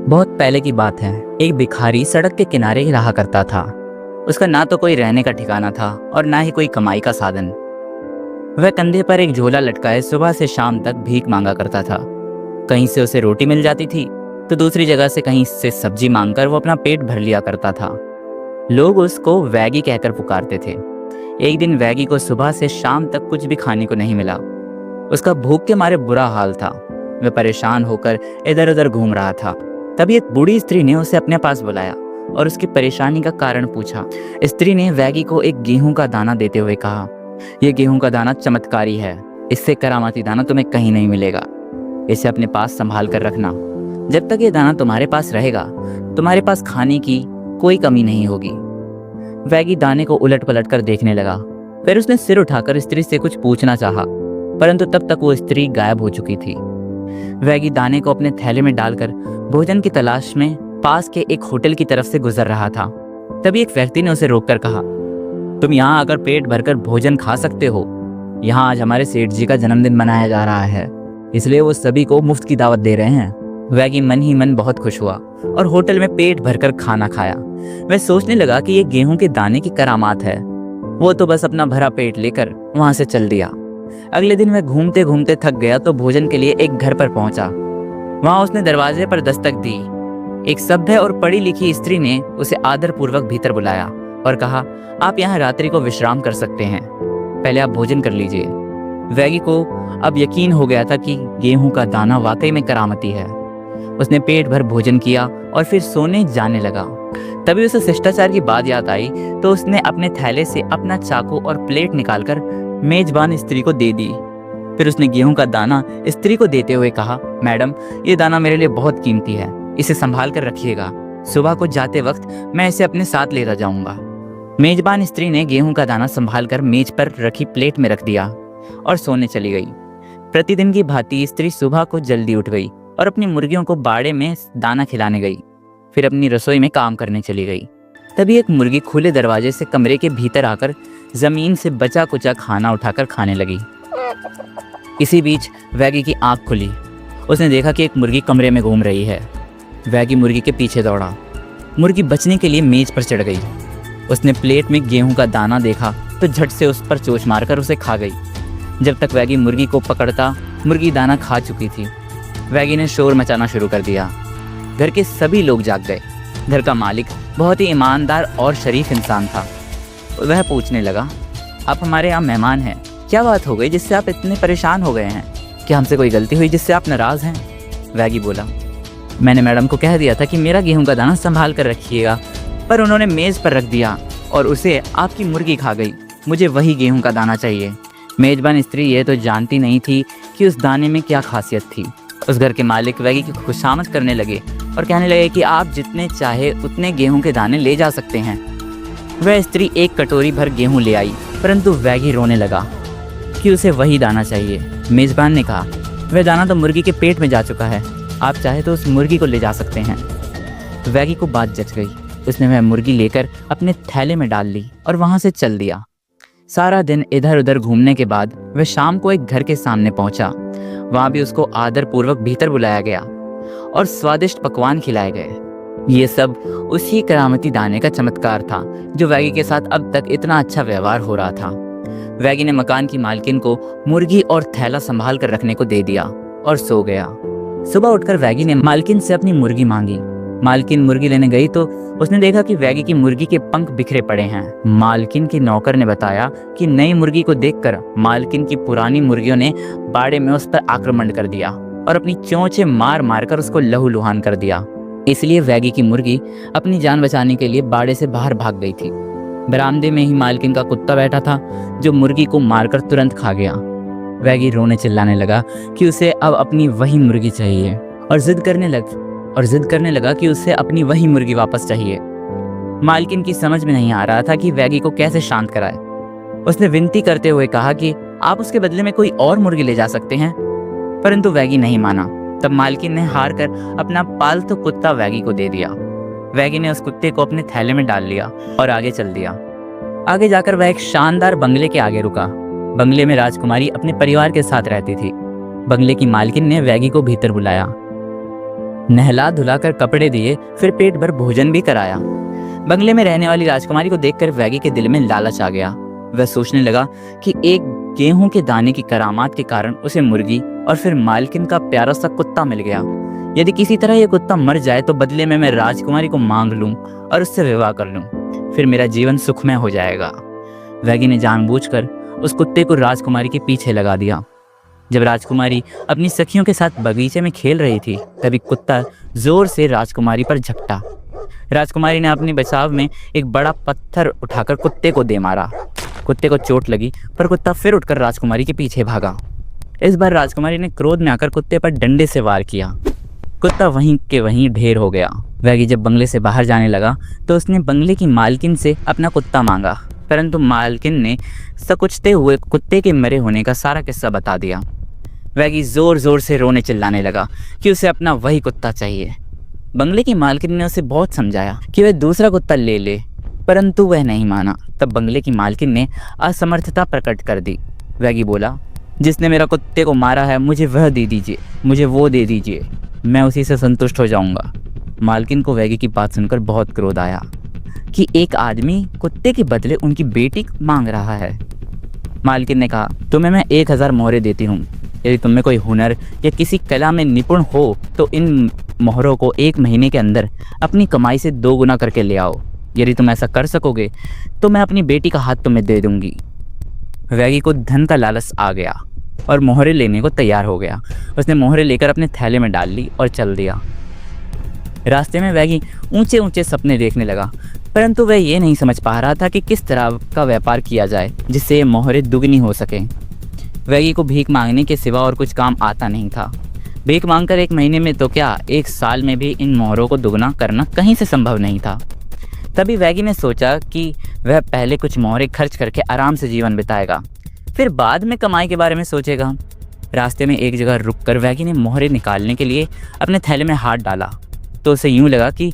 बहुत पहले की बात है। एक भिखारी सड़क के किनारे ही रहा करता था। उसका ना तो कोई रहने का ठिकाना था और ना ही कोई कमाई का साधन। वह कंधे पर एक झोला लटकाए सुबह से शाम तक भीख मांगा करता था। कहीं से उसे रोटी मिल जाती थी तो दूसरी जगह से कहीं से सब्जी मांगकर वो अपना पेट भर लिया करता था। लोग उसको वैगी कहकर पुकारते थे। एक दिन वैगी को सुबह से शाम तक कुछ भी खाने को नहीं मिला। उसका भूख के मारे बुरा हाल था। वह परेशान होकर इधर उधर घूम रहा था। तभी एक बूढ़ी स्त्री ने उसे अपने पास बुलाया और उसकी परेशानी का कारण पूछा। स्त्री ने वैगी को एक गेहूं का दाना देते हुए कहा, यह गेहूं का दाना चमत्कारी है। इससे करामाती दाना तुम्हें कहीं नहीं मिलेगा। इसे अपने पास संभाल कर रखना। जब तक ये दाना तुम्हारे पास रहेगा तुम्हारे पास खाने की कोई कमी नहीं होगी। वैगी दाने को उलट पलट कर देखने लगा। फिर उसने सिर उठाकर स्त्री से कुछ पूछना चाहा, परंतु तब तक वो स्त्री गायब हो चुकी थी। वैगी दाने को अपने थैले में डालकर भोजन की तलाश में पास के एक होटल की तरफ से गुजर रहा था। तभी एक व्यक्ति ने उसे रोककर कहा, तुम यहाँ आकर पेट भरकर भोजन खा सकते हो। यहाँ आज हमारे सेठ जी का जन्मदिन मनाया जा रहा है, इसलिए वो सभी को मुफ्त की दावत दे रहे हैं। वैगी मन ही मन बहुत खुश हुआ और होटल में पेट भरकर खाना खाया। वह सोचने लगा कि ये गेहूं के दाने की करामात है। वो तो बस अपना भरा पेट लेकर वहां से चल दिया। अगले दिन वह घूमते घूमते थक गया तो भोजन के लिए एक घर पर पहुंचा। वहां उसने दरवाजे पर दस्तक दी। एक सभ्य और पढ़ी लिखी स्त्री ने उसे आदरपूर्वक भीतर बुलाया और कहा, आप यहाँ रात्रि को विश्राम कर सकते हैं, पहले आप भोजन कर लीजिए। वैगी को अब यकीन हो गया था कि गेहूं का दाना वाकई में करामती है। उसने पेट भर भोजन किया और फिर सोने जाने लगा। तभी उसे शिष्टाचार की बात याद आई तो उसने अपने थैले से अपना चाकू और प्लेट निकालकर मेजबान स्त्री को दे दी। फिर उसने गेहूं का दाना स्त्री को देते हुए कहा, मैडम, ये दाना मेरे लिए बहुत कीमती है, इसे संभाल कर रखिएगा। सुबह को जाते वक्त मैं इसे अपने साथ लेता जाऊंगा। मेजबान स्त्री ने गेहूं का दाना संभाल कर मेज पर रखी प्लेट में रख दिया और सोने चली गई। प्रतिदिन की भांति स्त्री सुबह को जल्दी उठ गई और अपनी मुर्गियों को बाड़े में दाना खिलाने गई। फिर अपनी रसोई में काम करने चली गई। तभी एक मुर्गी खुले दरवाजे से कमरे के भीतर आकर जमीन से बचा कुचा खाना उठाकर खाने लगी। इसी बीच वैगी की आंख खुली। उसने देखा कि एक मुर्गी कमरे में घूम रही है। वैगी मुर्गी के पीछे दौड़ा। मुर्गी बचने के लिए मेज पर चढ़ गई। उसने प्लेट में गेहूं का दाना देखा तो झट से उस पर चोंच मारकर उसे खा गई। जब तक वैगी मुर्गी को पकड़ता, मुर्गी दाना खा चुकी थी। वैगी ने शोर मचाना शुरू कर दिया। घर के सभी लोग जाग गए। घर का मालिक बहुत ही ईमानदार और शरीफ इंसान था। वह पूछने लगा, आप हमारे यहाँ मेहमान हैं, क्या बात हो गई जिससे आप इतने परेशान हो गए हैं? क्या हमसे कोई गलती हुई जिससे आप नाराज़ हैं? वैगी बोला, मैंने मैडम को कह दिया था कि मेरा गेहूं का दाना संभाल कर रखिएगा, पर उन्होंने मेज़ पर रख दिया और उसे आपकी मुर्गी खा गई। मुझे वही गेहूं का दाना चाहिए। मेजबान स्त्री ये तो जानती नहीं थी कि उस दाने में क्या खासियत थी। उस घर के मालिक वैगी की खुशामद करने लगे और कहने लगे कि आप जितने चाहे उतने गेहूं के दाने ले जा सकते हैं। वह स्त्री एक कटोरी भर गेहूं ले आई, परंतु वैगी रोने लगा कि उसे वही दाना चाहिए। मेज़बान ने कहा, वह दाना तो मुर्गी के पेट में जा चुका है, आप चाहे तो उस मुर्गी को ले जा सकते हैं। वैगी को बात जच गई। उसने वह मुर्गी लेकर अपने थैले में डाल ली और वहाँ से चल दिया। सारा दिन इधर उधर घूमने के बाद वह शाम को एक घर के सामने पहुंचा। वहाँ भी उसको आदरपूर्वक भीतर बुलाया गया और स्वादिष्ट पकवान खिलाए गए। ये सब उसी करामती दाने का चमत्कार था जो वैगी के साथ अब तक इतना अच्छा व्यवहार हो रहा था। वैगी ने मकान की मालकिन को मुर्गी और थैला संभाल कर रखने को दे दिया और सो गया। सुबह उठकर वैगी ने मालकिन से अपनी मुर्गी मांगी। मालकिन मुर्गी लेने गई तो उसने देखा कि वैगी की मुर्गी के पंख बिखरे पड़े हैं। मालकिन के नौकर ने बताया कि नई मुर्गी को देखकर मालकिन की पुरानी मुर्गियों ने बाड़े में उस पर आक्रमण कर दिया और अपनी चोंचें मार मार कर उसको लहूलुहान कर दिया। इसलिए वैगी की मुर्गी अपनी जान बचाने के लिए बाड़े से बाहर भाग गई थी। बरामदे में ही मालकिन का कुत्ता बैठा था जो मुर्गी को मारकर तुरंत खा गया। वैगी रोने चिल्लाने लगा कि उसे अब अपनी वही मुर्गी चाहिए और जिद करने लगा कि उसे अपनी वही मुर्गी वापस चाहिए। मालकिन की समझ में नहीं आ रहा था कि वैगी को कैसे शांत कराए। उसने विनती करते हुए कहा कि आप उसके बदले में कोई और मुर्गी ले जा सकते हैं, परंतु वैगी नहीं माना। तब मालकिन ने हार कर अपना पालतू कुत्ता वैगी को दे दिया। वैगी ने उस कुत्ते को अपने थैले में डाल लिया और आगे चल दिया। आगे जाकर वह एक शानदार बंगले के आगे रुका। बंगले में राजकुमारी अपने परिवार के साथ रहती थी। बंगले की मालकिन ने वैगी को भीतर बुलाया। नहला धुलाकर कपड़े दिए, फिर पेट भर भोजन भी कराया। बंगले में रहने वाली राजकुमारी को देखकर वैगी के दिल में लालच आ गया। वह सोचने लगा कि एक गेहूं के दाने की करामात के कारण उसे मुर्गी और फिर मालकिन का प्यारा सा कुत्ता मिल गया। यदि किसी तरह यह कुत्ता मर जाए तो बदले में मैं राजकुमारी को मांग लूं और उससे विवाह कर लूं, फिर मेरा जीवन सुखमय हो जाएगा। वैगी ने जानबूझकर उस कुत्ते को राजकुमारी के पीछे लगा दिया। जब राजकुमारी अपनी सखियों के साथ बगीचे में खेल रही थी, तभी कुत्ता जोर से राजकुमारी पर झपटा। राजकुमारी ने अपने बचाव में एक बड़ा पत्थर उठाकर कुत्ते को दे मारा। कुत्ते को चोट लगी, पर कुत्ता फिर उठकर राजकुमारी के पीछे भागा। इस बार राजकुमारी ने क्रोध में आकर कुत्ते पर डंडे से वार किया। कुत्ता वहीं के वहीं ढेर हो गया। वैगी जब बंगले से बाहर जाने लगा तो उसने बंगले की मालकिन से अपना कुत्ता मांगा, परंतु मालकिन ने सकुचते हुए कुत्ते के मरे होने का सारा किस्सा बता दिया। वैगी जोर जोर से रोने चिल्लाने लगा कि उसे अपना वही कुत्ता चाहिए। बंगले की मालकिन ने उसे बहुत समझाया कि वह दूसरा कुत्ता ले ले, परंतु वह नहीं माना। तब बंगले की मालकिन ने असमर्थता प्रकट कर दी। वैगी बोला, जिसने मेरा कुत्ते को मारा है मुझे वह दे दीजिए, मुझे वो दे दीजिए, मैं उसी से संतुष्ट हो जाऊंगा। मालकिन को वैगी की बात सुनकर बहुत क्रोध आया कि एक आदमी कुत्ते के बदले उनकी बेटी मांग रहा है। मालकिन ने कहा, तुम्हें मैं 1000 मोहरें देती हूँ। यदि तुम में कोई हुनर या किसी कला में निपुण हो तो इन मोहरों को 1 महीने के अंदर अपनी कमाई से 2 गुना करके ले आओ। यदि तुम ऐसा कर सकोगे तो मैं अपनी बेटी का हाथ तुम्हें दे दूंगी। वैगी को धन का लालच आ गया और मोहरें लेने को तैयार हो गया। उसने मोहरें लेकर अपने थैले में डाल ली और चल दिया। रास्ते में वैगी ऊंचे ऊंचे सपने देखने लगा, परंतु वह ये नहीं समझ पा रहा था कि किस तरह का व्यापार किया जाए जिससे ये मोहरें दुगनी हो सके। वैगी को भीख मांगने के सिवा और कुछ काम आता नहीं था। भीख मांगकर 1 महीने में तो क्या, 1 साल में भी इन मोहरों को दुगना करना कहीं से संभव नहीं था। तभी वैगी ने सोचा कि वह पहले कुछ मोहरें खर्च करके आराम से जीवन बिताएगा, फिर बाद में कमाई के बारे में सोचेगा। रास्ते में एक जगह रुककर वैगी ने मोहरें निकालने के लिए अपने थैले में हाथ डाला तो उसे यूं लगा कि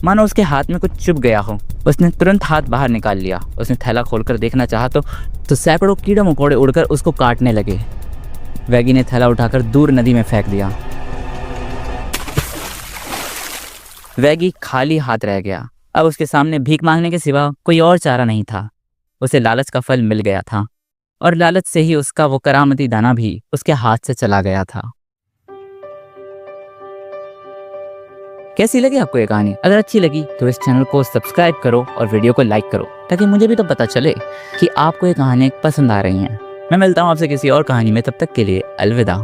मानो उसके हाथ में कुछ चुभ गया हो। उसने तुरंत हाथ बाहर निकाल लिया। उसने थैला खोलकर देखना चाहा तो सैकड़ों कीड़े मकोड़े उड़कर उसको काटने लगे। वैगी ने थैला उठाकर दूर नदी में फेंक दिया। वैगी खाली हाथ रह गया। अब उसके सामने भीख मांगने के सिवा कोई और चारा नहीं था। उसे लालच का फल मिल गया था और लालच से ही उसका वो करामती दाना भी उसके हाथ से चला गया था। कैसी लगी आपको ये कहानी? अगर अच्छी लगी तो इस चैनल को सब्सक्राइब करो और वीडियो को लाइक करो, ताकि मुझे भी तो पता चले कि आपको ये कहानी पसंद आ रही हैं। मैं मिलता हूँ आपसे किसी और कहानी में, तब तक के लिए अलविदा।